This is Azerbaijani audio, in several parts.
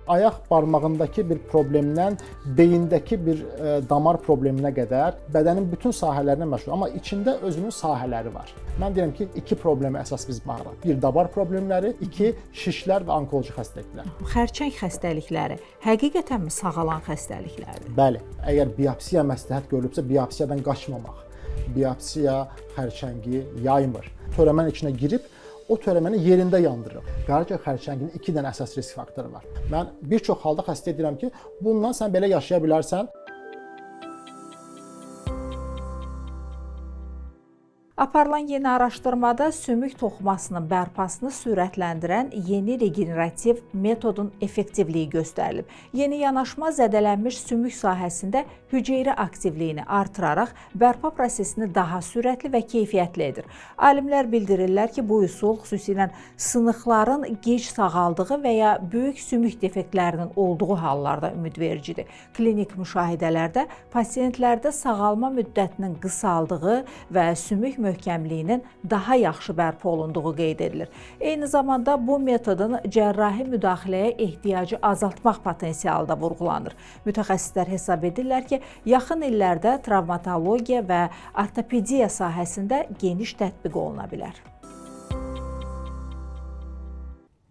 Ayaq barmağındakı bir problemdən beyindəki bir damar probleminə qədər bədənin bütün sahələrinə məşğul, amma içində özünün sahələri var. Mən deyirəm ki, 2 problemə əsas biz baxırıq. 1 damar problemləri, 2 şişlər və onkoloji xəstəliklər. Xərçəng xəstəlikləri həqiqətənmi sağalan xəstəliklərdir? Bəli, əgər biopsiya məsləhət görülübsə, biopsiyadan qaçmamaq. Biopsiya xərçəngi yaymır. Törəmənin içinə girib o törəməni yerində yandırır. Qaraciyər xərçənginin 2 dənə əsas risk faktoru var. Mən bir çox halda xəstəyə deyirəm ki, bundan sən belə yaşaya bilərsən. Aparılan yeni araşdırmada sümük toxumasının bərpasını sürətləndirən yeni regenerativ metodun effektivliyi göstərilib. Yeni yanaşma zədələnmiş sümük sahəsində hüceyrə aktivliyini artıraraq bərpa prosesini daha sürətli və keyfiyyətli edir. Alimlər bildirirlər ki, bu üsul xüsusilə sınıqların gec sağaldığı və ya böyük sümük defektlərinin olduğu hallarda ümidvericidir. Klinik müşahidələrdə pasientlərdə sağalma müddətinin qısaldığı və sümük möhkəmliyinin daha yaxşı bərpa olunduğu qeyd edilir. Eyni zamanda bu metodun cərrahi müdaxiləyə ehtiyacı azaltmaq potensialı da vurğulanır. Mütəxəssislər hesab edirlər ki, yaxın illərdə travmatologiya və ortopediya sahəsində geniş tətbiq oluna bilər.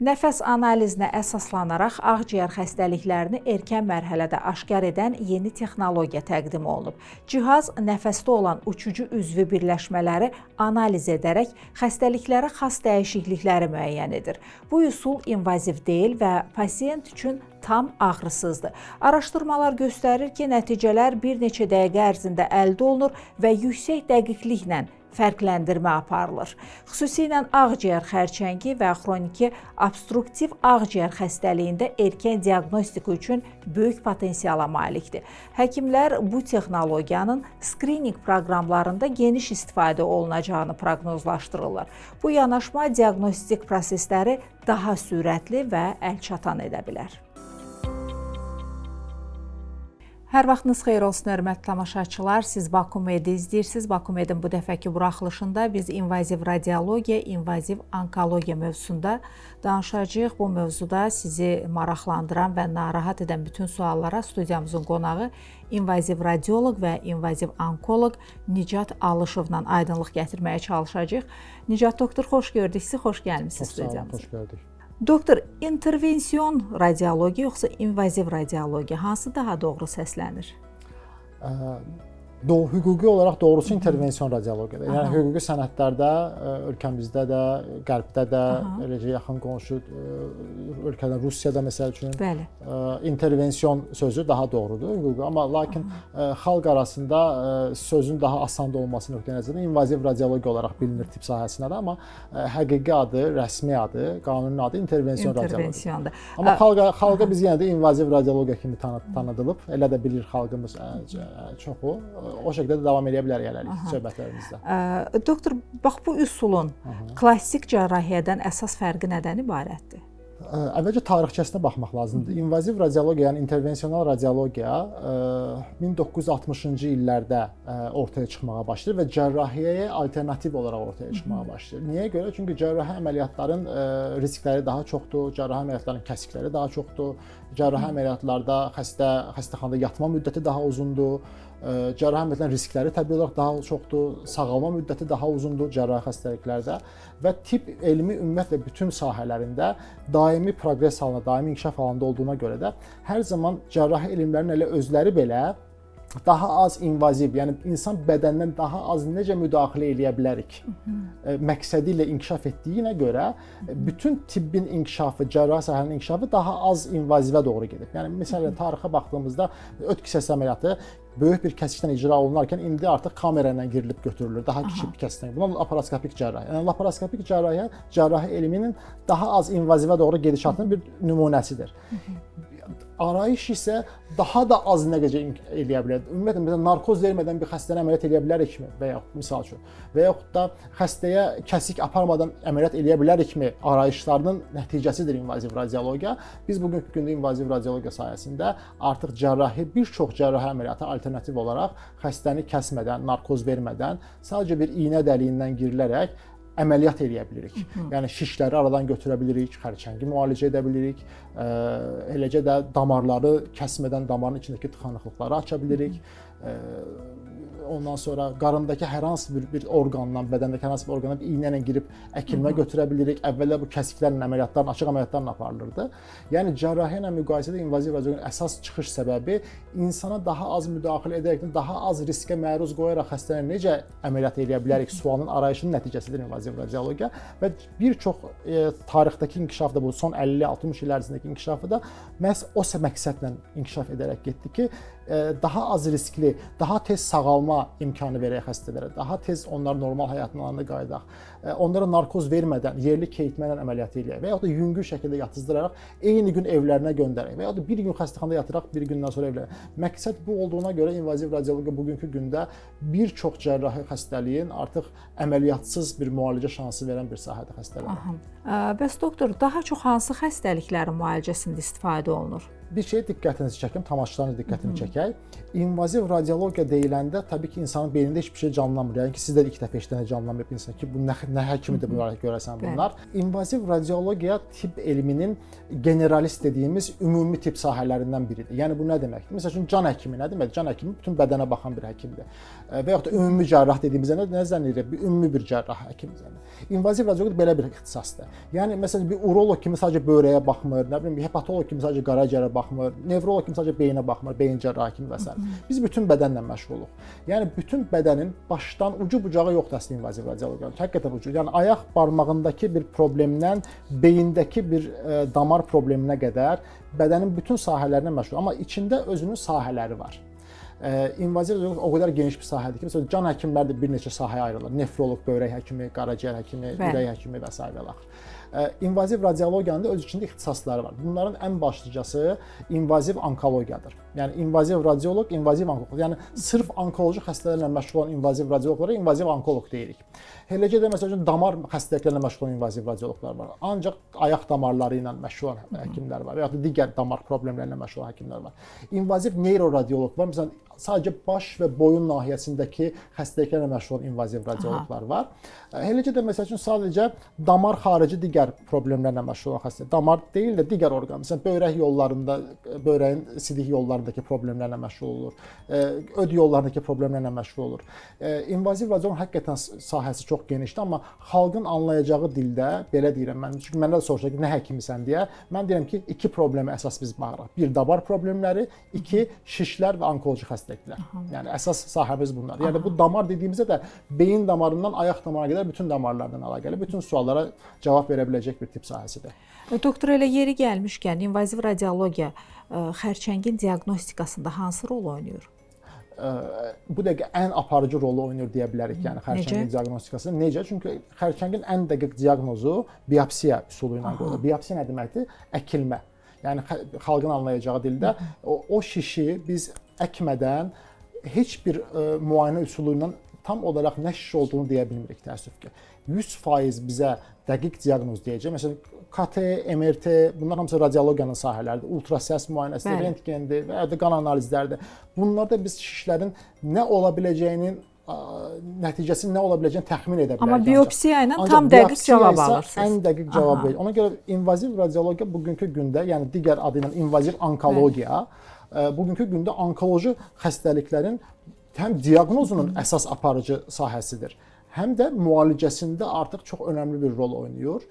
Nəfəs analizinə əsaslanaraq ağciyər xəstəliklərini erkən mərhələdə aşkar edən yeni texnologiya təqdim olunub. Cihaz nəfəsdə olan uçucu üzvü birləşmələri analiz edərək xəstəliklərə xas dəyişiklikləri müəyyən edir. Bu üsul invaziv deyil və pasiyent üçün tam ağrısızdır. Araşdırmalar göstərir ki, nəticələr bir neçə dəqiqə ərzində əldə olunur və yüksək dəqiqliklə fərqləndirmə aparılır. Xüsusilə ağciyər xərçəngi və xroniki obstruktiv ağciyər xəstəliyində erkən diaqnostika üçün böyük potensiala malikdir. Həkimlər bu texnologiyanın skrininq proqramlarında geniş istifadə olunacağını proqnozlaşdırırlar. Bu yanaşma diaqnostik prosesləri daha sürətli və əlçatan edə bilər. Hər vaxtınız xeyir olsun, hörmətli tamaşaçılar. Siz Bakumedi izləyirsiniz. Bakumedin bu dəfəki buraxılışında biz invaziv radiologiya, invaziv onkologiya mövzusunda danışacağıq. Bu mövzuda sizi maraqlandıran və narahat edən bütün suallara studiyamızın qonağı invaziv radioloq və invaziv onkoloq Nicat Alışovla aydınlıq gətirməyə çalışacağıq. Nicat doktor, xoş gördük sizi, xoş gəlmisiniz studiyamıza. Xoş gördük. Doktor, intervensiyon radiologiya yoxsa invaziv radiologiya hansı daha doğru səslənir? Hüquqi olaraq doğrusu intervensiyon radiologiyadır. Yəni hüquqi sənədlərdə ölkəmizdə də, qərbdə də, eləcə yaxın qonşu ölkədə, Rusiyada məsəl üçün intervensiyon sözü daha doğrudur hüquqi, amma lakin xalq arasında sözün daha asan olması nöqteyi-nəzərdən invaziv radiologiya olaraq bilinir tibb sahəsində, amma həqiqi adı, rəsmi adı, qanuni adı intervensiyon radiologiyadır. Amma xalqa biz yenə də invaziv radiologiya kimi tanıdılıb, elə də bilir xalqımız çoxu. O şəkildə də davam edə bilərik hələlik söhbətlərimizdə. Doktor, bax bu üsulun klassik cərrahiyyədən əsas fərqi nədən ibarətdir? Əvvəlcə tarixçəsinə baxmaq lazımdır. İnvaziv radiologiya, yəni intervensional radiologiya 1960-cı illərdə ortaya çıxmağa başlayır və cərrahiyyəyə alternativ olaraq ortaya çıxmağa başlayır. Niyə görə? Çünki cərrahi əməliyyatların riskləri daha çoxdur, cərrahi əməliyyatların kəsikləri daha çoxdur, cərrahi əməliyyatlarda xəstəxanada yatma müddəti daha uzundur, cərrahi əməliyyatların riskləri təbii olaraq daha çoxdur, sağalma müddəti daha uzundur cərrahi xəstəliklərdə və tibb elmi ümumiyyətlə bütün sahələrində daimi proqres halında, daimi inkişaf halında olduğuna görə də hər zaman cərrahi elmlərin elə özləri belə daha az invaziv, yəni insan bədəndən daha az necə müdaxilə eləyə bilərik məqsədi ilə inkişaf etdiyinə görə bütün tibbin inkişafı, cərrahi sahənin inkişafı daha az invazivə doğru gedib. Yəni məsələn tarixə baxdığımızda öd kisəsi əməliyyatı böyük bir kəsikdən icra olunarkən indi artıq kamera ilə girilib götürülür, daha kiçik bir kəsikdən. Buna laparoskopik cərrahiyyə. Yəni laparoskopik cərrahiyyə cərrahi elminin daha az invazivə doğru gedişatının bir nümunəsidir. Arayış isə daha da az nəticə eləyə bilər. Ümumiyyətlə məsələn narkoz vermədən bir xəstəni əməliyyat eləyə bilərikmi və yaxud misal üçün və yaxud da xəstəyə kəsik aparmadan əməliyyat eləyə bilərikmi arayışlarının nəticəsidir invaziv radiologiya. Biz bugünkü gündə invaziv radiologiya sayəsində artıq bir çox cərrahi əməliyyata alternativ olaraq xəstəni kəsmədən, narkoz vermədən, sadəcə bir iynə dəliyindən girilərək əməliyyat eləyə bilirik. Yəni şişləri aradan götürə bilirik, xərçəngi müalicə edə bilirik, eləcə də damarları kəsmədən damarın içindəki tıxanıqlıqları aça bilirik. Ondan sonra qarındakı hər hansı bir orqandan, bədəndəki hər hansı bir orqana iynə ilə girib əkilmə götürə bilirik. Əvvəllər bu kəsiklərlə əməliyyatlar, açıq əməliyyatlarla aparılırdı. Yəni cərrahiyyə ilə müqayisədə invaziv radiologiyanın əsas çıxış səbəbi insana daha az müdaxilə edərək, daha az riskə məruz qoyaraq xəstəni necə əməliyyat edə bilərik sualının arayışının nəticəsidir invaziv radiologiya və bir çox tarixdəki inkişaf da bu son 50-60 il ərzindəki inkişafı da məhz o məqsədlə inkişaf edərək getdi ki, daha az riskli, daha tez sağalma imkanı verək xəstələrə, daha tez onlar normal həyatlarına qayıdaq, onlara narkoz vermədən yerli keyitmə ilə əməliyyat eləyək və ya da yüngül şəkildə yatızdıraraq eyni gün evlərinə göndərək və ya da bir gün xəstəxanada yatıraq, bir gündən sonra evlərə. Məqsəd bu olduğuna görə invaziv radiologiya bugünkü gündə bir çox cərrahi xəstəliyin artıq əməliyyatsız bir müalicə şansı verən bir sahədir xəstələrə. Bəs doktor, daha çox hansı xəstəliklərin müalicəsində istifadə olunur? Bir şey diqqətinizi çəkim, tamaşaçıların diqqətini çəkək. İnvaziv radiologiya deyiləndə təbii ki, insanın beynində heç bir şey canlanmır. Yəni ki, sizdə də ilk dəfə işlənə canlanmayıb insan ki, bu nə həkimidir bunlara görəsən bunlar. İnvaziv radiologiya tibb elminin generalist dediyimiz ümumi tibb sahələrindən biridir. Yəni bu nə deməkdir? Məsəl üçün can həkimi nə deməkdir? Can həkimi bütün bədənə baxan bir həkimdir. Və yaxud da ümumi cərrah dediyimizdə nə zənn edirik? Bir ümumi bir cərrah həkimidir. İnvaziv radiologiya belə bir ixtisasdır. Yəni məsələn bir uroloq kimi sadəcə böyrəyə baxmır, nə bilim hepatoloq kimi sadəcə qaraciyərə baxmır, nevroloq kimi sadəcə beyinə baxmır, beyin cərrahı kimi və s. Biz bütün bədənlə məşğuluq. Yəni bütün bədənin başdan ucu bucağı yoxdur əslində invaziv radiologiyanın. Həqiqətən ucu. Yəni ayaq barmağındakı bir problemdən beyindəki bir damar probleminə qədər bədənin bütün sahələrinə məşğul. Amma içində özünün sahələri var. İnvaziv radiologiya o qədər geniş bir sahədir ki, məsələn can həkimləri də bir neçə sahəyə ayrılır. Nefroloq, böyrək həkimi, qaraciyər həkimi, ürək həkimi və s. İnvaziv radiologiyanın da öz içində ixtisasları var. Bunların ən başlıcası invaziv onkologiyadır. Yəni invaziv radioloq, invaziv onkoloq. Yəni sırf onkoloji xəstələrlə məşğul olan invaziv radioloqlara invaziv onkoloq deyirik. Eləcə də məsələn damar xəstəliklərlə məşğul olan invaziv radioloqlar var. Ancaq ayaq damarları ilə məşğul olan həkimlər var və ya da digər damar problemləri ilə məşğul olan həkimlər var. İnvaziv neyroradioloq var. Məsələn sadəcə baş və boyun nahiyəsindəki xəstəliklərlə məşğul olan invaziv radioloqlar var. Eləcə də məsəl üçün sadəcə damar xarici digər problemlərlə məşğul olan xəstələr, damar deyil də digər orqan, məsələn böyrək yollarında, böyrəyin sidik yollarındakı problemlərlə məşğul olur, öd yollarındakı problemlərlə məşğul olur. İnvaziv radiologiyanın həqiqətən sahəsi çox genişdir, amma xalqın anlayacağı dildə belə deyirəm mən. Çünki məndən də soruşaq ki, nə həkimisən deyə, mən deyirəm ki, iki problemi əsas biz baxırıq. Bir damar problemləri, iki şişlər və onkoloji xəstəliklər. Yəni əsas sahəmiz bunlar. Yəni bu damar dediyimizdə də beyin damarından ayaq damarına qədər bütün damarlardan əlaqəli, bütün suallara cavab verə biləcək bir tibb sahəsidir. Doktor, elə yeri gəlmişkən invaziv radiologiya xərçəngin diaqnostikasında hansı rol oynayır? Bu dəqiqə ən aparıcı rolu oynayır deyə bilərik, yəni xərçəngin diaqnostikasında. Necə? Çünki xərçəngin ən dəqiq diaqnozu biopsiya üsulu ilə qoyulur. Biopsiya nə deməkdir? Əkilmə. Yəni xalqın anlayacağı dildə o şişi biz əkmədən heç bir müayinə üsulu ilə tam olaraq nə şiş olduğunu deyə bilmirik təəssüf ki. 100% bizə dəqiq diaqnoz deyəcək. Məsələn, KT, MRT, bunlar hamısı radiologiyanın sahələridir. Ultrasəs müayinəsidir, rentgendir və ya da qan analizləridir. Bunlarda biz şişlərin nə ola biləcəyinin nəticəsinin nə ola biləcəyini təxmin edə bilərik. Amma biopsiya ilə tam dəqiq cavab alırsınız. Ən dəqiq cavab verir. Ona görə invaziv radiologiya bugünkü gündə, yəni digər adı ilə invaziv onkologiya, bugünkü gündə onkoloji xəstəliklərin həm diaqnozunun əsas aparıcı sahəsidir, həm də müalicəsində artıq çox önəmli bir rol oynayır.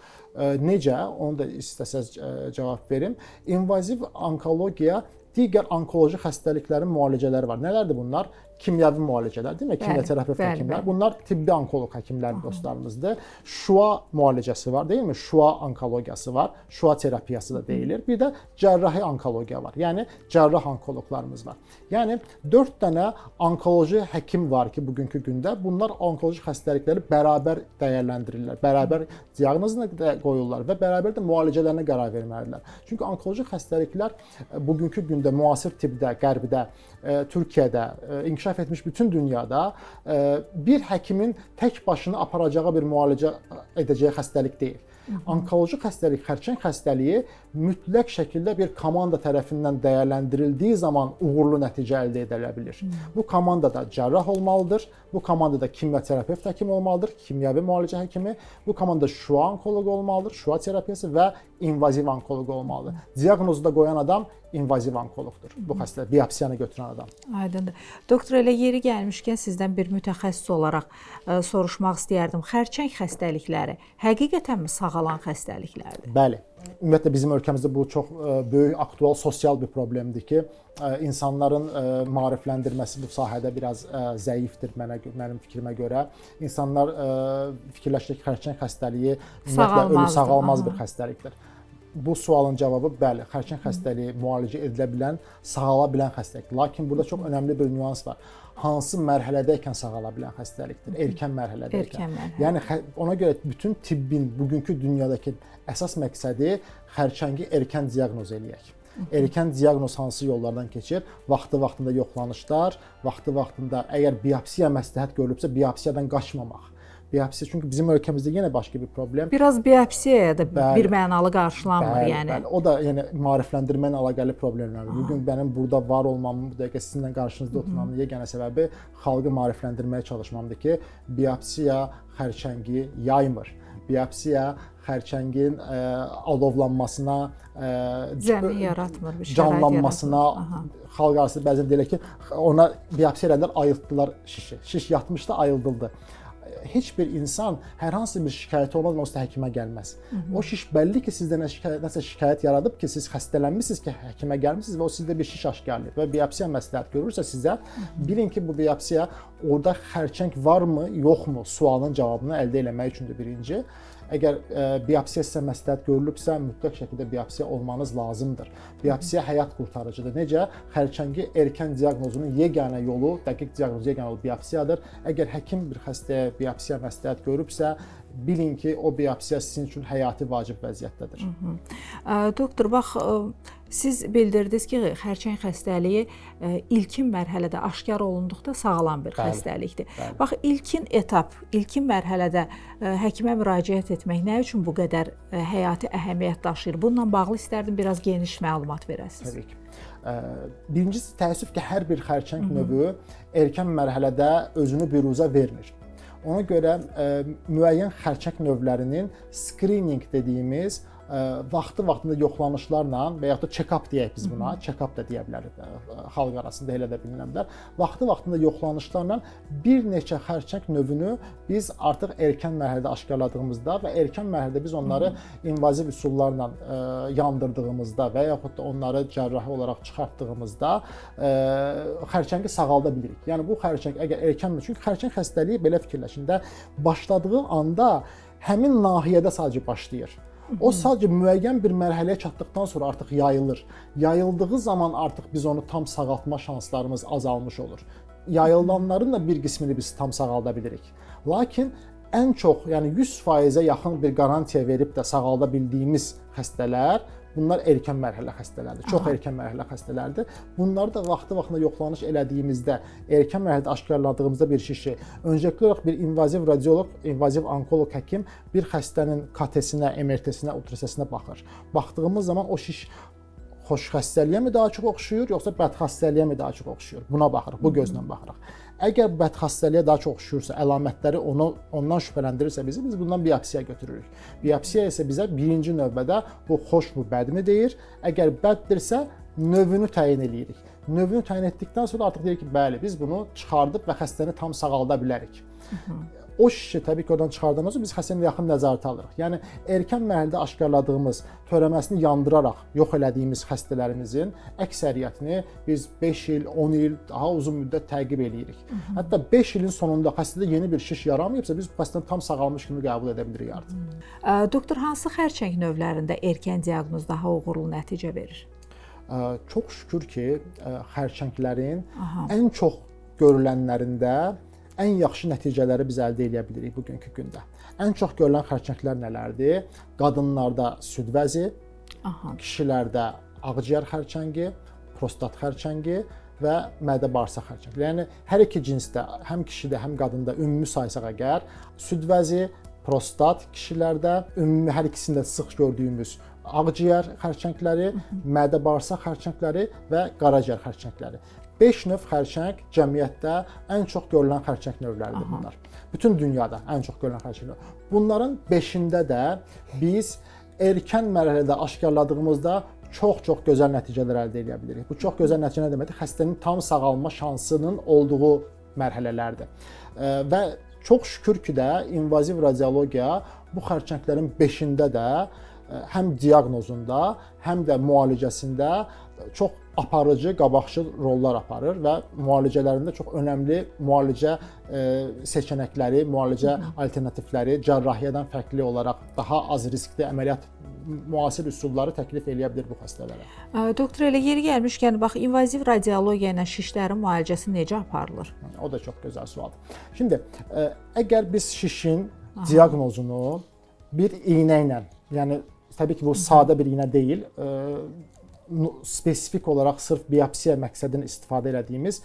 Necə? Onu da istəsəz cavab verim. İnvaziv onkologiya digər onkoloji xəstəliklərin müalicələri var. Nələrdir bunlar? Kimyəvi müalicələr, deyilmi? Kimyoterapevt həkimlər. Bunlar tibbi onkoloq həkimlər dostlarımızdır. Şua müalicəsi var, deyilmi? Şua onkologiyası var. Şua terapiyası da deyilir. Bir də cərrahi onkologiya var. Yəni cərrah onkoloqlarımız var. Yəni 4 dənə onkoloji həkim var ki, bugünkü gündə bunlar onkoloji xəstəlikləri bərabər dəyərləndirirlər. Bərabər diaqnozuna qoyurlar və bərabər də müalicələrinə qərar verməlidirlər. Çünki onkoloji xəstəliklər bugünkü gündə müasir tibbdə, qərbdə, Türkiyədə, inkişaf etmiş bütün dünyada bir həkimin tək başına aparacağı bir müalicə edəcəyi xəstəlik deyil. Onkoloji xəstəlik, xərçəng xəstəliyi mütləq şəkildə bir komanda tərəfindən dəyərləndirildiyi zaman uğurlu nəticə əldə edilə bilər. Bu komandada cərrah olmalıdır, bu komandada kimyoterapevt həkim olmalıdır, kimyəvi müalicə həkimi, bu komandada şua onkoloqu olmalıdır, şua terapiyası və invaziv onkoloqu olmalıdır. Diaqnozu da qoyan adam invaziv onkoloqdur. Bu xəstə biopsiyanı götürən adam. Aydındır. Doktor, elə yeri gəlmişkən sizdən bir mütəxəssis olaraq soruşmaq istəyərdim. Xərçəng xəstəlikləri həqiqətənmi sağalan xəstəliklərdir? Bəli. Ümumiyyətlə bizim ölkəmizdə bu çox böyük aktual sosial bir problemdir ki, insanların maarifləndirməsi bu sahədə biraz zəifdir mənim fikrimə görə. İnsanlar fikirləşir ki, xərçəng xəstəliyi ümumiyyətlə ölü sağalmaz bir xəstəlikdir. Bu sualın cavabı bəli, xərçəng xəstəliyi müalicə edilə bilən, sağala bilən xəstəlikdir. Lakin burada çox önəmli bir nüans var. Hansı mərhələdəykən sağala bilən xəstəlikdir? Erkən mərhələdəykən. Yəni ona görə bütün tibbin bugünkü dünyadakı əsas məqsədi xərçəngi erkən diaqnoz eləyək. Erkən diaqnoz hansı yollardan keçir? Vaxtı-vaxtında yoxlanışlar, vaxtı-vaxtında əgər biopsiya məsləhət görülübsə, biopsiyadan qaçmamaq. Biopsiya, çünki bizim ölkəmizdə yenə başqa bir problem. Biraz biopsiyaya da bir mənalı qarşılanmır, yəni. Bəli, o da yəni maarifləndirmə ilə əlaqəli problemlərdir. Bu gün mənim burada var olmamın, bu dəqiqə sizinlə qarşınızda oturmamın yeganə səbəbi xalqı maarifləndirməyə çalışmamdır ki, biopsiya xərçəngi yaymır. Biopsiya xərçəngin alovlanmasına, zəmin yaratmır, bir şərait canlanmasına, xalq arasında bəzən deyirlər ki, ona biopsiya edəndər ayıltdılar şişi. Şiş yatmışdı, ayıldıldı. Heç bir insan hər hansı bir şikayəti olmadan onsuz da həkimə gəlməz. O şiş bəlli ki, sizdə nəsə şikayət yaradıb ki, siz xəstələnmisiniz ki, həkimə gəlmisiniz və o sizdə bir şiş aşkarlayıb və biopsiya məsləhət görürsə sizə, bilin ki, bu biopsiya orada xərçəng varmı, yoxmu sualının cavabını əldə etmək üçündür birinci. Əgər biopsiya sizə məsləhət görülübsə, mütləq şəkildə biopsiya olmanız lazımdır. Biopsiya həyat qurtarıcıdır. Necə? Xərçəngi erkən diaqnozunun yeganə yolu, dəqiq diaqnoz yeganə yolu biopsiyadır. Əgər həkim bir xəstəyə biopsiya məsləhət görübsə, bilin ki, o biopsiya sizin üçün həyati vacib vəziyyətdədir. Doktor, bax, siz bildirdiniz ki, xərçəng xəstəliyi ilkin mərhələdə aşkar olunduqda sağalan bir xəstəlikdir. Bax, ilkin etap, ilkin mərhələdə həkimə müraciət etmək nə üçün bu qədər həyati əhəmiyyət daşıyır? Bununla bağlı istərdim biraz geniş məlumat verəsiniz. Təbii ki. Birincisi, təəssüf ki, hər bir xərçəng növü erkən mərhələdə özünü büruzə vermir. Ona görə müəyyən xərçəng növlərinin screening dediyimiz vaxtı-vaxtında yoxlanışlarla və yaxud da check-up deyək biz buna, check-up da deyə bilərik, xalq arasında elə də bilinən bilər. Vaxtı-vaxtında yoxlanışlarla bir neçə xərçəng növünü biz artıq erkən mərhələdə aşkarladığımızda və erkən mərhələdə biz onları invaziv üsullarla yandırdığımızda və yaxud da onları cərrahi olaraq çıxartdığımızda xərçəngi sağalda bilirik. Yəni bu xərçəng əgər erkənmi, çünki xərçəng xəstəliyi belə fikirləşində başladığı anda həmin nahiyədə sadəcə başlayır. O sadəcə müəyyən bir mərhələyə çatdıqdan sonra artıq yayılır. Yayıldığı zaman artıq biz onu tam sağaltma şanslarımız azalmış olur. Yayılanların da bir qismini biz tam sağalda bilirik. Lakin ən çox, yəni 100%-ə yaxın bir qarantiya verib də sağalda bildiyimiz xəstələr bunlar erkən mərhələ xəstələrdir. Çox erkən mərhələ xəstələrdir. Bunları da vaxtı-vaxtında yoxlanış elədiyimizdə, erkən mərhələdə aşkarladığımızda bir şişi, öncəlikli olaraq bir invaziv radioloq, invaziv onkoloq həkim bir xəstənin KT-sinə, MRT-sinə, ultrasəsinə baxır. Baxdığımız zaman o şiş xoş xəstəliyə mi daha çox oxşuyur, yoxsa bəd xəstəliyə mi daha çox oxşuyur? Buna baxırıq, bu gözlə baxırıq. Əgər bəd xəstəliyə daha çox oxşuyursa, əlamətləri ondan şübhələndirirsə bizi, biz bundan biopsiya götürürük. Biopsiya isə bizə birinci növbədə bu xoşmu, bədmi deyir. Əgər bəddirsə, növünü təyin edirik. Növünü təyin etdikdən sonra artıq deyir ki, bəli, biz bunu çıxardıb və xəstəni tam sağalda bilərik. O şişi təbii ki, oradan çıxardığımız biz xəstəni yaxın nəzarətə alırıq. Yəni erkən mərhələdə aşkarladığımız, törəməsini yandıraraq yox elədiyimiz xəstələrimizin əksəriyyətini biz 5 il, 10 il, daha uzun müddət təqib edirik. Hətta 5 ilin sonunda xəstədə yeni bir şiş yaramayıbsa biz bu xəstəni tam sağalmış kimi qəbul edə bilirik artıq. Doktor, hansı xərçəng növlərində erkən diaqnoz daha uğurlu nəticə verir? Çox şükür ki, xərçənglərin ən çox görülənlərində ən yaxşı nəticələri biz əldə edə bilirik bugünkü gündə. Ən çox görülən xərçənglər nələrdir? Qadınlarda süd vəzi, kişilərdə ağciyər xərçəngi, prostat xərçəngi və mədə-bağırsaq xərçəngi. Yəni hər iki cinsdə, həm kişidə, həm qadında ümumi saysaq əgər süd vəzi, prostat kişilərdə, ümumi hər ikisində sıx gördüyümüz ağciyər xərçəngləri, mədə-bağırsaq xərçəngləri və qaraciyər xərçəngləri. 5 növ xərçəng cəmiyyətdə ən çox görülən xərçəng növləridir bunlar. Bütün dünyada ən çox görülən xərçənglər. Bunların 5-də də biz erkən mərhələdə aşkarladığımızda çox gözəl nəticələr əldə edə bilirik. Bu çox gözəl nəticə nə deməkdir? Xəstənin tam sağalma şansının olduğu mərhələlərdir. Və çox şükür ki də invaziv radiologiya bu xərçənglərin 5-də də həm diaqnozunda, həm də müalicəsində çox aparıcı, qabaqcıl rollar aparır və müalicələrində çox önəmli müalicə seçənəkləri, müalicə alternativləri cərrahiyyədən fərqli olaraq daha az riskli əməliyyat müasir üsulları təklif eləyə bilər bu xəstələrə. Doktor, elə yeri gəlmişkən, bax, invaziv radiologiya ilə şişlərin müalicəsi necə aparılır? O da çox gözəl sualdır. Şimdi, əgər biz şişin diaqnozunu bir iynə ilə, yəni təbii ki, bu sadə bir iynə deyil, spesifik olaraq sırf biopsiya məqsədini istifadə etdiyimiz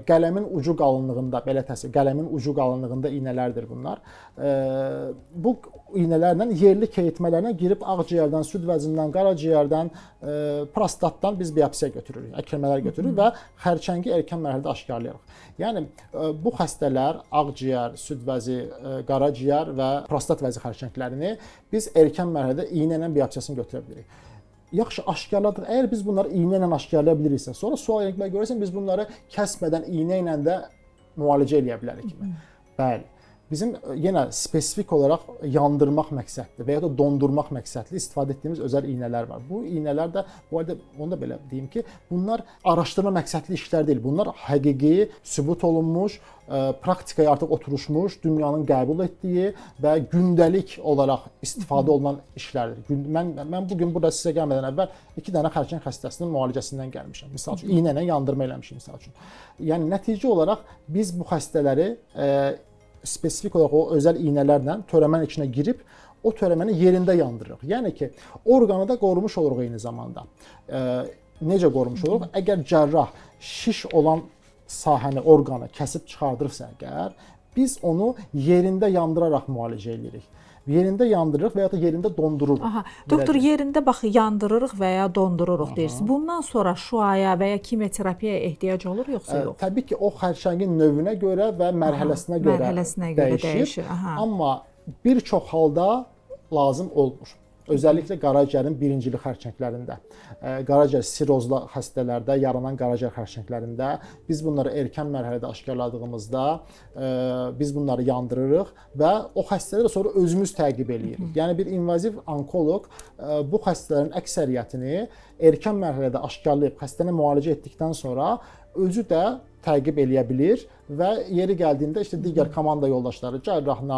qələmin ucu qalınlığında, belə təsvir, qələmin ucu qalınlığında iynələrdir bunlar. Bu iynələrlə yerli keyitmələrlə girib ağciyərdən, süd vəzindən, qaraciyərdən, prostatdan biz biopsiya götürürük, əkirmələr götürürük və xərçəngi erkən mərhələdə aşkarlayırıq. Yəni bu xəstələr ağciyər, süd vəzi, qaraciyər və prostat vəzi xərçənglərini biz erkən mərhələdə iynə ilə biopsiyasını götürə bilirik. Yaxşı aşkarladıq. Əgər biz bunları iynə ilə aşkarlaya biliriksə, sonra sual etmək görürsən biz bunları kəsmədən iynə ilə də müalicə eləyə bilərik kimi. Bəli. Bizim yenə spesifik olaraq yandırmaq məqsədli və ya da dondurmaq məqsədli istifadə etdiyimiz özəl iynələr var. Bu iynələr də, bu arada onu da belə deyim ki, bunlar araşdırma məqsədli işlər deyil. Bunlar həqiqi, sübut olunmuş, praktikaya artıq oturuşmuş, dünyanın qəbul etdiyi və gündəlik olaraq istifadə olunan işlərdir. Mən bugün burada sizə gəlmədən əvvəl 2 dənə xərçəng xəstəsinin müalicəsindən gəlmişəm. Misal üçün, iynə ilə yandırma eləmişəm misal üçün. Yəni nəticə olaraq biz bu xəstələri spesifik olaraq o özəl iynələrlə törəmənin içinə girib o törəməni yerində yandırırıq. Yəni ki, orqanı da qorumuş oluruq eyni zamanda. Necə qorumuş oluruq? Əgər cərrah şiş olan sahəni, orqanı kəsib çıxardırsa əgər, biz onu yerində yandıraraq müalicə edirik. Yerində yandırırıq və ya da yerində dondururuq. Aha, doktor, yerində bax yandırırıq və ya dondururuq deyirsiniz. Bundan sonra şüaya və ya kimyoterapiyaya ehtiyac olur yoxsa yox? Təbii ki, o xərçəngin növünə görə və mərhələsinə görə dəyişir. Amma bir çox halda lazım olmur. Özəlliklə qaraciyərin birincili xərçənglərində, qaraciyər sirozlu xəstələrdə, yaranan qaraciyər xərçənglərində biz bunları erkən mərhələdə aşkarladığımızda biz bunları yandırırıq və o xəstələri sonra özümüz təqib eləyirik. Yəni bir invaziv onkoloq bu xəstələrin əksəriyyətini erkən mərhələdə aşkarlayıb xəstəni müalicə etdikdən sonra özü də təqib eləyə bilir və yeri gəldiyində işte digər komanda yoldaşları, cərrahla,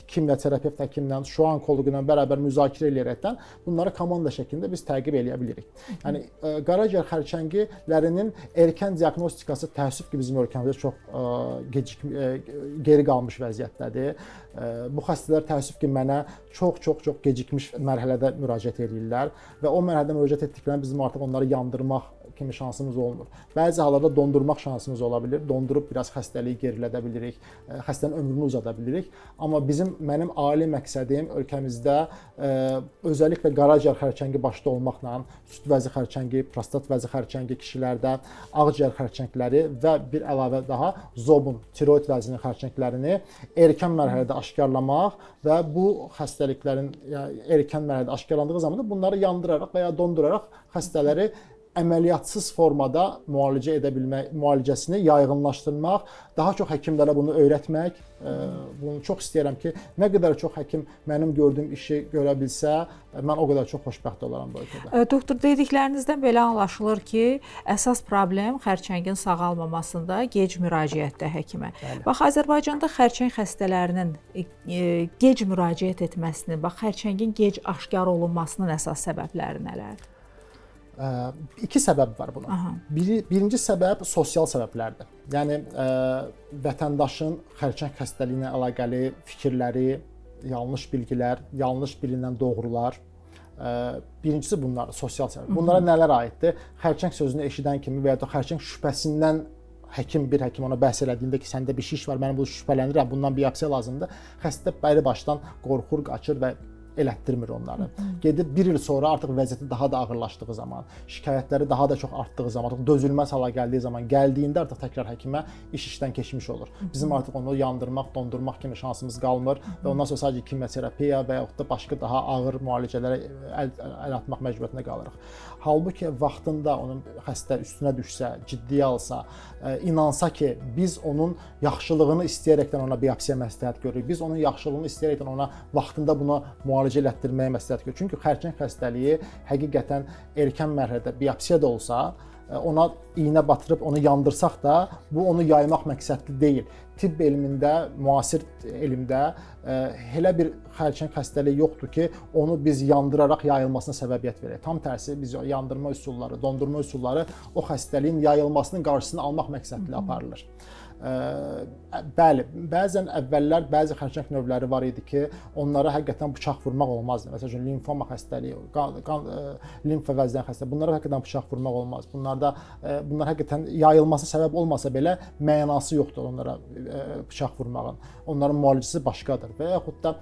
kimyoterapevt həkimlə, şua onkoloqu ilə bərabər müzakirə edərəkdən bunları komanda şəklində biz təqib eləyə bilirik. Yəni qaraciyər xərçəngilərinin erkən diaqnostikası təəssüf ki, bizim ölkəmizdə çox geri qalmış vəziyyətdədir. Bu xəstələr təəssüf ki, mənə çox gecikmiş mərhələdə müraciət edirlər və o mərhələdə müraciət etdiklərində bizim artıq onları yandırmaq kimi şansımız olmur. Bəzi hallarda dondurmaq şansımız ola bilir. Dondurub biraz xəstəliyi gerilədə bilirik, xəstənin ömrünü uzada bilirik. Amma mənim ali məqsədim ölkəmizdə özəlliklə qaraciyər xərçəngi başda olmaqla süd vəzi xərçəngi, prostat vəzi xərçəngi kişilərdə, ağciyər xərçəngləri və bir əlavə daha zobun, tiroid vəzinin xərçənglərini erkən mərhələdə aşkarlamaq və bu xəstəliklərin erkən mərhələdə aşkarlandığı zaman bunları yandıraraq və ya donduraraq xəstələri əməliyyatsız formada müalicə edə bilmək, müalicəsini yayğınlaşdırmaq, daha çox həkimlərə bunu öyrətmək. Bunu çox istəyirəm ki, nə qədər çox həkim mənim gördüyüm işi görə bilsə, mən o qədər çox xoşbəxt olaram bu ölkədə. Doktor, dediklərinizdən belə anlaşılır ki, əsas problem xərçəngin sağalmamasında gec müraciətdə həkimə. Bəli. Bax, Azərbaycanda xərçəng xəstələrinin gec müraciət etməsinin, bax, xərçəngin gec aşkar olunmasının əsas səbəbləri nələrdir? 2 səbəb var buna. Birinci səbəb sosial səbəblərdir. Yəni vətəndaşın xərçəng xəstəliyinə əlaqəli fikirləri, yanlış bilgilər, yanlış bilinən doğrular. Birincisi bunlar sosial səbəb. Bunlara nələr aiddir? Xərçəng sözünü eşidən kimi və ya da xərçəng şübhəsindən bir həkim ona bəhs elədiyində ki, səndə bir şiş var, mən bu şübhələnirəm, bundan biopsiya lazımdır. Xəstə bəri başdan qorxur, qaçır və elətdirmir onları. Gedib 1 il sonra artıq vəziyyəti daha da ağırlaşdığı zaman, şikayətləri daha da çox artdığı zaman, artıq dözülməz hala gəldiyi zaman, gəldiyində artıq təkrar həkimə iş işdən keçmiş olur. Bizim artıq onu yandırmaq, dondurmaq kimi şansımız qalmır və ondan sonra sadəcə kimyoterapiya və yaxud da başqa daha ağır müalicələrə əl atmaq məcburiyyətində qalırıq. Halbuki vaxtında onun xəstə üstünə düşsə, ciddiyə alsa, inansa ki, biz onun yaxşılığını istəyərəkdən ona biopsiya məsləhət görürük. Biz onun yaxşılığını istəyərəkdən ona vaxtında buna müalicə elətdirməyə məsləhət görürük. Çünki xərçəng xəstəliyi həqiqətən erkən mərhələdə biopsiya da olsa, ona iynə batırıb onu yandırsaq da, bu onu yaymaq məqsədli deyil. Tibb elmində, müasir elmdə elə bir xərçəng xəstəliyi yoxdur ki, onu biz yandıraraq yayılmasına səbəbiyyət verək. Tam tərsi, biz yandırma üsulları, dondurma üsulları o xəstəliyin yayılmasının qarşısını almaq məqsədli aparılır. Bəli, bəzən əvvəllər bəzi xərçəng növləri var idi ki, onlara həqiqətən bıçaq vurmaq olmazdı. Məsələn, limfoma xəstəliyi, limfa vəzlən xəstəliyi, bunlara həqiqətən bıçaq vurmaq olmaz. Bunlar həqiqətən yayılması səbəb olmasa belə mənası yoxdur onlara bıçaq vurmağın. Onların müalicəsi başqadır. Və yaxud da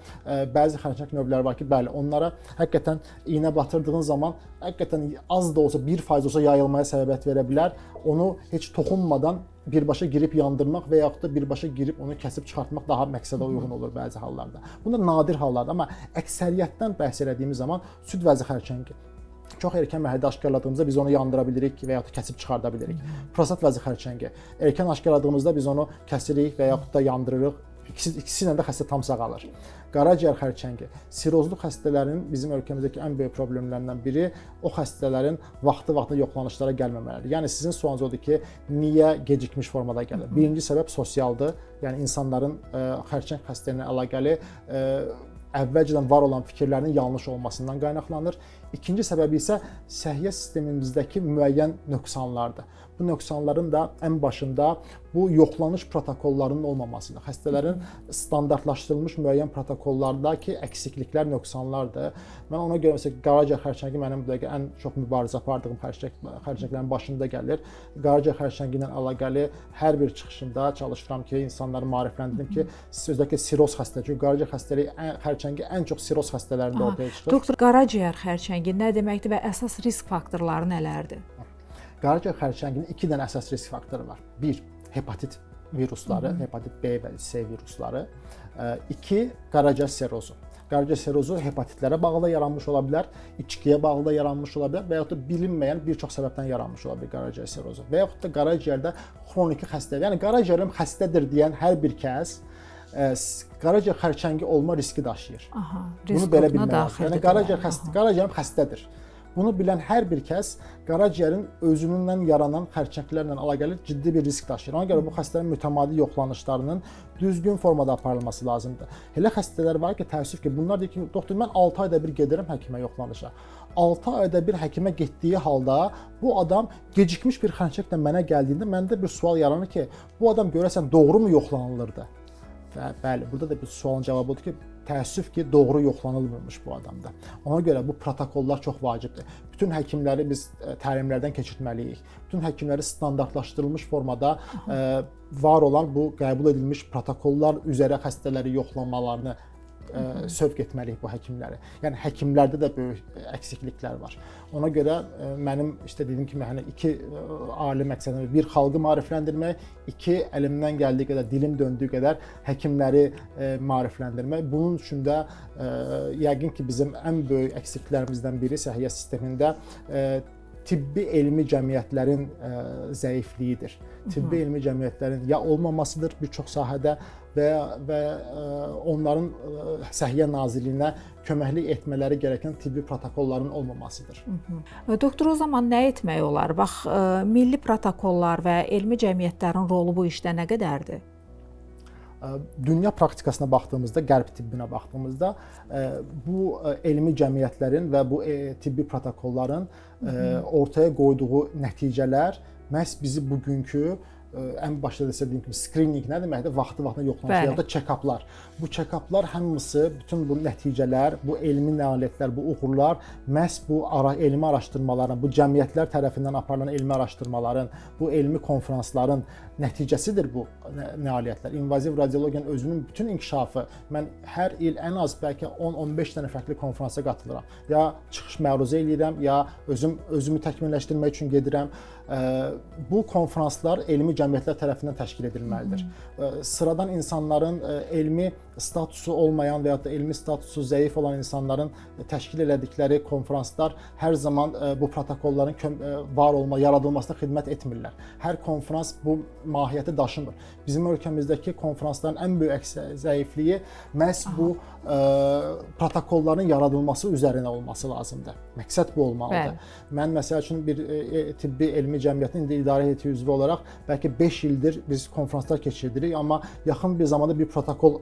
bəzi xərçəng növləri var ki, bəli, onlara həqiqətən iynə batırdığın zaman həqiqətən az da olsa, 1% olsa yayılmaya səbəbiyyət verə bilər. Onu heç toxunmadan birbaşa girib yandırmaq və yaxud da birbaşa girib onu kəsib çıxartmaq daha məqsədə uyğun olur bəzi hallarda. Bunlar nadir hallardır, amma əksəriyyətdən bəhs etdiyimiz zaman süd vəzi xərçəngi çox erkən mərhələdə aşkarladığımızda biz onu yandıra bilirik və yaxud da kəsib çıxarda bilirik. Prostat vəzi xərçəngi erkən aşkarladığımızda biz onu kəsirik və yaxud da yandırırıq. İkisi ilə də xəstə tam sağalır. Qaraciyər xərçəngi, sirozlu xəstələrin bizim ölkəmizdəki ən böyük problemlərindən biri o xəstələrin vaxtı-vaxtında yoxlanışlara gəlməmələri. Yəni sizin sualınız odur ki, niyə gecikmiş formada gəlir? Birinci səbəb sosialdır. Yəni insanların xərçəng xəstəliyinə əlaqəli əvvəlcədən var olan fikirlərinin yanlış olmasından qaynaqlanır. İkinci səbəbi isə səhiyyə sistemimizdəki müəyyən nöqsanlardır. Bu nöqsanların da ən başında bu yoxlanış protokollarının olmamasıdır. Xəstələrin standartlaşdırılmış müəyyən protokollardakı əksikliklər, nöqsanlardır. Mən ona görə məsələn qaraciyər xərçəngi mənim bu dəqiqə ən çox mübarizə apardığım xərçənglərin başında gəlir. Qaraciyər xərçəngi ilə əlaqəli hər bir çıxışımda çalışıram ki, insanları maarifləndirim ki, sözdəki siroz xəstəliyi, çünki qaraciyər xəstəliyi xərçəngi ən çox siroz xəstələrində ortaya çıxır. Doktor, qaraciyər xərçəngi nə deməkdir və əsas risk faktorları nələrdir? Qaraciyər xərçənginin 2 dənə əsas risk faktoru var. 1. Hepatit virusları, hepatit B və C virusları. 2. Qaraciyər serozu. Qaraciyər serozu hepatitlərə bağlı yaranmış ola bilər, içkiyə bağlı yaranmış ola bilər və yaxud da bilinməyən bir çox səbəbdən yaranmış ola bilər qaraciyər serozu. Və yaxud da qaraciyərdə xroniki xəstəlik, yəni qaraciyərim xəstədir deyən hər bir kəs qaraciyər xərçəngi olma riski daşıyır. Bunu belə bilmək lazımdır. Yəni qaraciyərim xəstədir. Bunu bilən hər bir kəs qaraciyərin özündən yaranan xərçənglərlə əlaqəli ciddi bir risk daşıyır. Ona görə bu xəstələrin mütəmadi yoxlanışlarının düzgün formada aparılması lazımdır. Elə xəstələr var ki, təəssüf ki, bunlar deyir ki, doktor, mən 6 ayda bir gedirəm həkimə yoxlanışa. 6 ayda bir həkimə getdiyi halda bu adam gecikmiş bir xərçənglə mənə gəldiyində məndə bir sual yaranır ki, bu adam görəsən doğru mu yoxlanılırdı? Və bəli, burada da bir sualın cavabı odur ki, təəssüf ki, doğru yoxlanılmırmış bu adamda. Ona görə bu protokollar çox vacibdir. Bütün həkimləri biz təlimlərdən keçirtməliyik. Bütün həkimləri standartlaşdırılmış formada var olan bu qəbul edilmiş protokollar üzrə xəstələri yoxlamalarını sövq etməliyik bu həkimləri. Yəni həkimlərdə də böyük əksikliklər var. Ona görə mənim dediyim kimi hani 2 ali məqsədim, 1 xalqı maarifləndirmək, 2 əlimdən gəldiyi qədər, dilim döndüyü qədər həkimləri maarifləndirmək. Bunun üçün də yəqin ki, bizim ən böyük əksikliklərimizdən biri səhiyyə sistemində tibbi elmi cəmiyyətlərin zəifliyidir. Tibbi elmi cəmiyyətlərin ya olmamasıdır bir çox sahədə və onların Səhiyyə Nazirliyinə köməklik etmələri gerəkən tibbi protokolların olmamasıdır. Doktor, o zaman nə etmək olar? Bax, milli protokollar və elmi cəmiyyətlərin rolu bu işdə nə qədərdir? Dünya praktikasına baxdığımızda, qərb tibbinə baxdığımızda bu elmi cəmiyyətlərin və bu tibbi protokolların ortaya qoyduğu nəticələr məhz bizi bugünkü ən başda da dediyim kimi screening nə deməkdir? Vaxtı-vaxtına yoxlanış ya da check-uplar. Bu check-uplar hamısı, bütün bu nəticələr, bu elmi nailiyyətlər, bu uğurlar məhz bu elmi araşdırmaların, bu cəmiyyətlər tərəfindən aparılan elmi araşdırmaların, bu elmi konfransların nəticəsidir bu nailiyyətlər. İnvaziv radiologiyanın özünün bütün inkişafı, mən hər il ən az bəlkə 10-15 dənə fərqli konfransa qatılıram. Ya çıxış məruzə eləyirəm, ya özümü təkmilləşdirmək üçün gedirəm. Bu konfranslar elmi cəmiyyətlər tərəfindən təşkil edilməlidir. Sıradan insanların elmi statusu olmayan və ya da elmi statusu zəif olan insanların təşkil elədikləri konfranslar hər zaman bu protokolların yaradılmasına xidmət etmirlər. Hər konfrans bu mahiyyəti daşımır. Bizim ölkəmizdəki konfransların ən böyük zəifliyi məhz bu protokolların yaradılması üzərinə olması lazımdır. Məqsəd bu olmalıdır. Mən məsəl üçün bir tibbi elmi cəmiyyətin indi idarə heyəti üzvü olaraq bəlkə 5 ildir biz konfranslar keçirdirik, amma yaxın bir zamanda bir protokol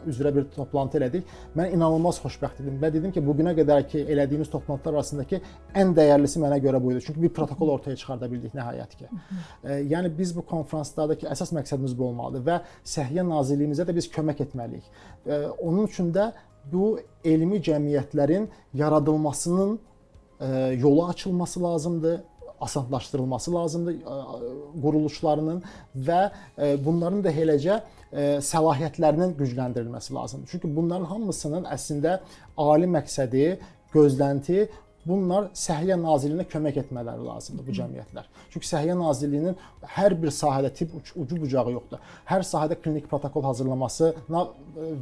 üzrə bir toplantı elədik. Mən inanılmaz xoşbəxt idim və dedim ki, bugünə qədər ki elədiyimiz toplantılar arasındakı ən dəyərlisi mənə görə bu idi. Çünki bir protokol ortaya çıxarda bildik nəhayət ki. Yəni biz bu konfranslardakı əsas məqsədimiz bu olmalıdır və Səhiyyə Nazirliyimizə də biz kömək etməliyik. Onun üçün də bu elmi cəmiyyətlərin yaradılmasının yolu açılması lazımdır, asanlaşdırılması lazımdır quruluşlarının və bunların da eləcə səlahiyyətlərinin gücləndirilməsi lazımdır. Çünki bunların hamısının əslində ali məqsədi, gözlənti bunlar Səhiyyə Nazirliyinə kömək etmələri lazımdır bu cəmiyyətlər. Çünki Səhiyyə Nazirliyinin hər bir sahədə tibb ucu bucağı yoxdur. Hər sahədə klinik protokol hazırlamasına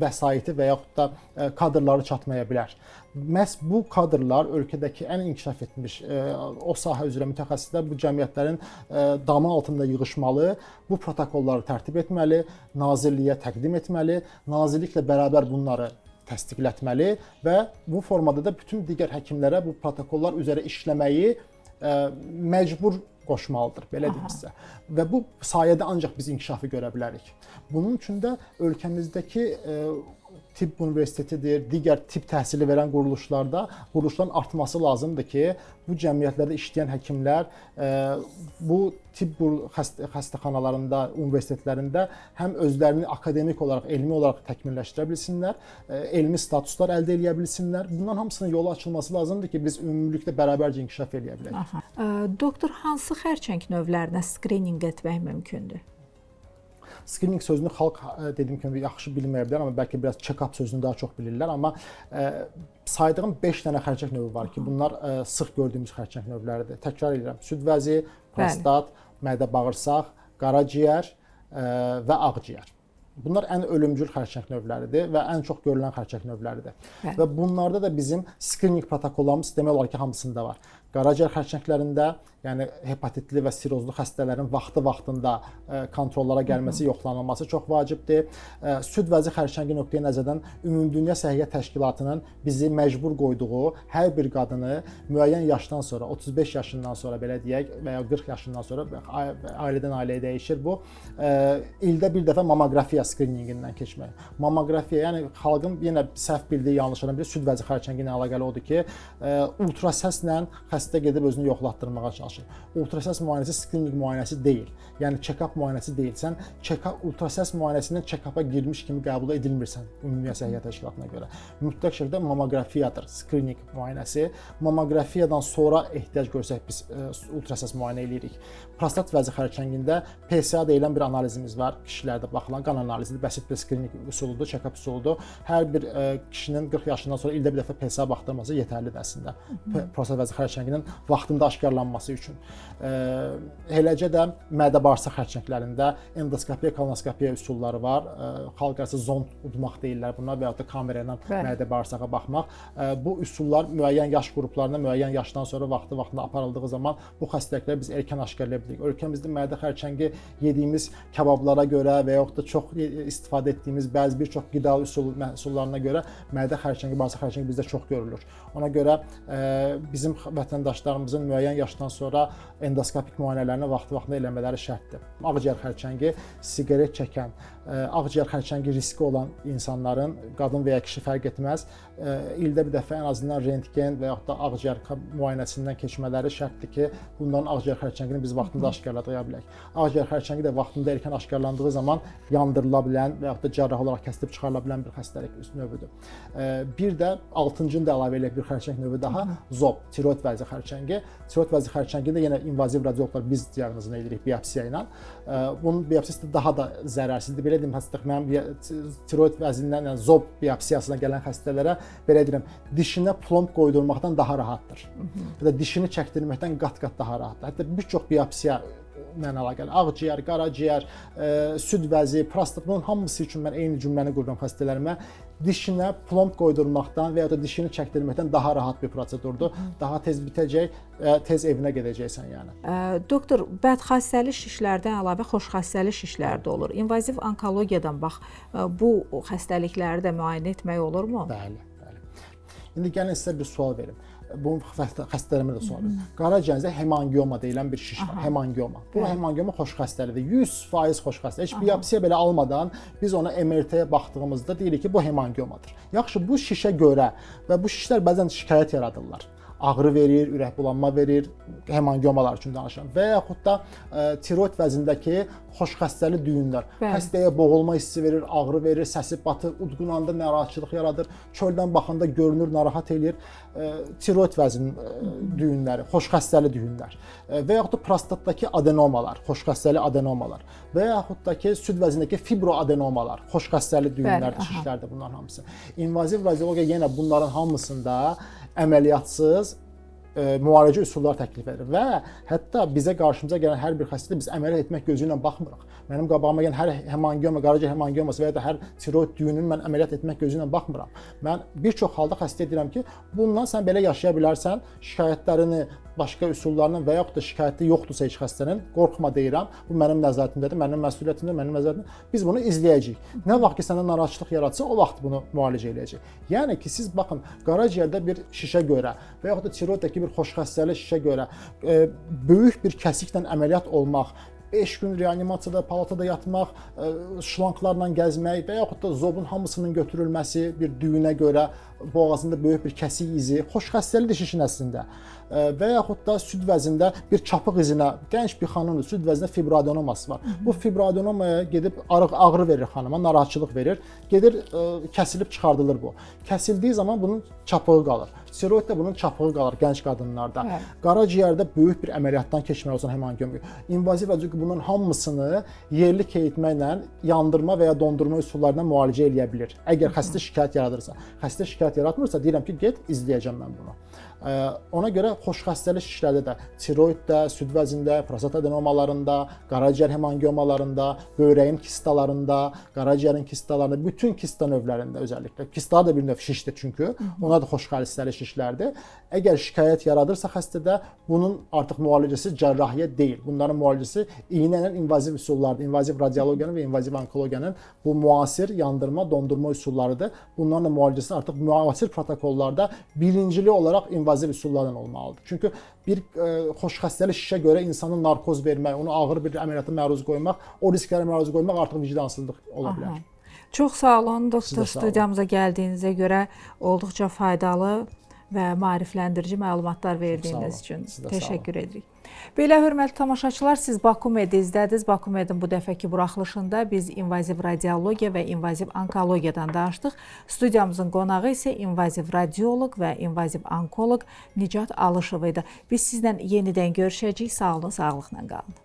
vəsaiti və yaxud da kadrları çatmaya bilər. Məhz bu kadrlar ölkədəki ən inkişaf etmiş o sahə üzrə mütəxəssislər bu cəmiyyətlərin damı altında yığışmalı, bu protokolları tərtib etməli, nazirliyə təqdim etməli, nazirliklə bərabər bunları təsdiqlətməli və bu formada da bütün digər həkimlərə bu protokollar üzrə işləməyi məcbur qoşmalıdır, belə deyim sizə. Və bu sayədə ancaq biz inkişafı görə bilərik. Bunun üçün də ölkəmizdəki tibb universitetidir, digər tibb təhsili verən quruluşların artması lazımdır ki, bu cəmiyyətlərdə işləyən həkimlər bu tibb xəstəxanalarında, universitetlərində həm özlərini akademik olaraq, elmi olaraq təkmilləşdirə bilsinlər, elmi statuslar əldə edə bilsinlər. Bunların hamısının yolu açılması lazımdır ki, biz ümumilikdə bərabərcə inkişaf edə bilək. Doktor, hansı xərçəng növlərinə skrininq etmək mümkündür? Screening sözünü xalq dediyim kimi yaxşı bilməyə bilər, amma bəlkə biraz check-up sözünü daha çox bilirlər. Amma saydığım 5 dənə xərçəng növü var ki, bunlar sıx gördüyümüz xərçəng növləridir. Təkrar edirəm: süd vəzi, prostat, mədə-bağırsaq, qaraciyər və ağciyər. Bunlar ən ölümcül xərçəng növləridir və ən çox görülən xərçəng növləridir. Və bunlarda da bizim screening protokollarımız demək olar ki, hamısında var. Qaraciyər xərçənglərində, yəni hepatitli və sirozlu xəstələrin vaxtı-vaxtında kontrollara gəlməsi, yoxlanılması çox vacibdir. Süd vəzi xərçəngi nöqteyi nəzərdən Ümumdünya Səhiyyə Təşkilatının bizi məcbur qoyduğu hər bir qadını müəyyən yaşdan sonra, 35 yaşından sonra belə deyək və ya 40 yaşından sonra, ailədən ailəyə dəyişir bu, ildə bir dəfə mammografiya skriningindən keçmək. Mammografiya, yəni xalqın yenə səhv bildiyi, yanlışlardan biri süd vəzi xərçəngi ilə əlaqəli odur ki, ultrasəslə xəstə gedib özünü yoxlatdırmağa çalışır. Ultrasəs müayinəsi skrininq müayinəsi deyil. Yəni check-up müayinəsi deyil. Sən ultrasəs müayinəsindən check-up'a girmiş kimi qəbul edilmirsən Ümumdünya Səhiyyə Təşkilatına görə. Mütləq şəkildə mammografiyadır skrininq müayinəsi. Mammografiyadan sonra ehtiyac görsək biz ultrasəs müayinə edirik. Prostat vəzi xərçəngində PSA deyilən bir analizimiz var. Kişilərdə baxılan qan analizidir. Bəsit bir skrininq üsuludur, check-up üsuludur. Hər bir kişinin 40 yaşından sonra ildə bir dəfə PSA baxdırması yetərlidir əslində. Prostat vəzi xərçənginin vaxtında aşkarlanması üçün. Eləcə də mədə-bağırsaq xərçənglərində endoskopiya, kolonoskopiya üsulları var. Xalq arası zond udmaq deyirlər buna və ya da kamera ilə mədə-bağırsağa baxmaq. Bu üsullar müəyyən yaş qruplarına, müəyyən yaşdan sonra vaxtı-vaxtında aparıldığı zaman bu xəstəlikləri biz erkən aşkarlaya bilirik. Ölkəmizdə mədə xərçəngi yediyimiz kabablara görə və yaxud da çox istifadə etdiyimiz bəzi bir çox qida məhsullarına görə mədə xərçəngi, bağırsaq xərçəngi bizdə çox görülür. Ona görə bizim vətəndaşlarımız vətəndaşlarımızın müəyyən yaşdan sonra endoskopik müayinələrini vaxtı-vaxtında eləmələri şərtdir. Ağciyər xərçəngi, siqaret çəkən, ağciyər xərçəngi riski olan insanların, qadın və ya kişi fərq etməz, ildə bir dəfə ən azından rentgen və yaxud da ağciyər müayinəsindən keçmələri şərtdir ki, bunların ağciyər xərçəngini biz vaxtında aşkarlaya bilək. Ağciyər xərçəngi də vaxtında erkən aşkarlandığı zaman yandırıla bilən və yaxud da cərrahi olaraq kəsilib çıxarıla bilən bir xəstəlik növüdür. Bir də 6-cını da əlavə eləyək bir xərçəng növü daha, zob, tiroid vəzi xərçəngi. Tiroid vəzi xərçəngində yenə invaziv radioloqlar biz diaqnozunu edirik biopsiya ilə. Bunun biopsiyası da daha da zərərsizdir. Belə deyim, mənim tiroid vəzindən, yəni zob biopsiyasına gələn xəstələrə belə deyirəm, dişinə plomb qoydurmaqdan daha rahatdır. Ya da dişini çəkdirməkdən qat-qat daha rahatdır. Hətta bir çox biopsiya ilə əlaqəli, ağciyər, qaraciyər, süd vəzi, prostat, bunun hamısı üçün mən eyni cümləni qururam xəstələrimə. Dişinə plomb qoydurmaqdan və ya da dişini çəkdirməkdən daha rahat bir prosedurdur. Daha tez bitəcək, tez evinə gedəcəksən yəni. Doktor, bədxassəli şişlərdən əlavə xoşxassəli şişlər də olur. İnvaziv onkologiyadan bax, bu xəstəlikləri də müayinə etmək olurmu? Bəli. İndi gəlin sizə bir sual verim. Bu xəstələrimə də sual verim. Qaraciyərinizdə hemangioma deyilən bir şiş var. Hemangioma. Bu hemangioma xoş xəstəlidir. 100% xoş xəstəlik. Heç biopsiya belə almadan biz ona MRT-yə baxdığımızda deyirik ki, bu hemangiomadır. Yaxşı, bu şişə görə və bu şişlər bəzən şikayət yaradırlar. Ağrı verir, ürək bulanma verir, hemangiomalar üçün danışıram. Və yaxud da tiroid vəzindəki xoşxəstəli düyünlər. Xəstəyə boğulma hissi verir, ağrı verir, səsi batır, udqunanda narahatçılıq yaradır, çöldən baxanda görünür, narahat eləyir. Tiroid vəzin düyünləri, xoşxəstəli düyünlər. Və yaxud da prostatdakı adenomalar, xoşxəstəli adenomalar. Və yaxud da ki, süd vəzindəki fibroadenomalar, xoşxəstəli düyünlərdir, şişlərdir bunların hamısı. İnvaziv radiologiya yenə bunların hamısında əməliyyatsız müalicə üsulları təklif edir və hətta bizə qarşımıza gələn hər bir xəstədə biz əməliyyat etmək gözü ilə baxmırıq. Mənim qabağıma gələn hər hemangioma, qaraciyər hemangioması və ya da hər tiroid düyününü mən əməliyyat etmək gözü ilə baxmıram. Mən bir çox halda xəstəyə deyirəm ki, bundan sən belə yaşaya bilərsən, şikayətlərini başqa üsullarla və yaxud da şikayəti yoxdursa heç xəstənin, qorxma deyirəm, bu mənim nəzarətimdədir, mənim məsuliyyətimdə, mənim nəzarətimdə. Biz bunu izləyəcəyik. Nə vaxt ki, səndə narahatçılıq yaratsa, o vaxt bunu müalicə eləyəcək. Yəni ki, siz baxın, qaraciyərdə bir şişə görə və yaxud da tiroiddəki bir xoşxəstəli şişə görə böyük bir kəsiklə əməliyyat olmaq, 5 gün reanimasiyada, palatada yatmaq, şlanklarla gəzmək və yaxud da zobun hamısının götürülməsi bir düyünə görə boğazında böyük bir kəsik izi, xoşxəstəlidir şişin əslində. Və yaxud da süd vəzində bir çapıq izinə, gənc bir xanımdır, süd vəzində fibroadenoması var. Bu fibroadenomaya gedib ağrı verir xanıma, narahatçılıq verir, gedir kəsilib çıxardılır bu. Kəsildiyi zaman bunun çapığı qalır. Tiroiddə bunun çapığı qalır gənc qadınlarda. Qaraciyərdə böyük bir əməliyyatdan keçmək olsun hemangioma. İnvaziv radiologiya bunun hamısını yerli keyitməklə, yandırma və ya dondurma üsullarından müalicə eləyə bilir. Əgər xəstə şikayət yaradırsa. Xəstə şikayət yaratmırsa, deyirəm ki, get, izləyəcəm mən bunu. Ona görə xoşxəstəli şişlərdə də, tiroiddə, süd vəzində, prostat adenomalarında, qaraciyər hemangiomalarında, böyrəyin kistalarında, qaraciyərin kistalarında, bütün kista növlərində özəlliklə. Kistalar da bir növ şişdir çünki, onlar da xoşxəstəli şişlərdir. Əgər şikayət yaradırsa xəstədə, bunun artıq müalicəsi cərrahiyyə deyil. Bunların müalicəsi iynə ilə invaziv üsullardır. İnvaziv radiologiyanın və invaziv onkologiyanın bu müasir yandırma, dondurma üsullarıdır. Bunların da müalicəsi artıq müasir protokollarda birincili olaraq invaziv üsullardan olmalıdır. Çünki bir xoşxəstəli şişə görə insanın narkoz vermək, onu ağır bir əməliyyata məruz qoymaq, o risklərə məruz qoymaq artıq vicdansızlıq ola bilər. Çox sağ olun doktor, studiyamıza gəldiyinizə görə olduqca faydalı və maarifləndirici məlumatlar verdiyiniz üçün təşəkkür edirik. Belə hörmətli tamaşaçılar, siz Bakumedi izlədiniz. Bakumedin bu dəfəki buraxılışında biz invaziv radiologiya və invaziv onkologiyadan danışdıq. Studiyamızın qonağı isə invaziv radioloq və invaziv onkoloq Nicat Alışov idi. Biz sizlə yenidən görüşəcəyik. Sağ olun, sağlıqla qalın.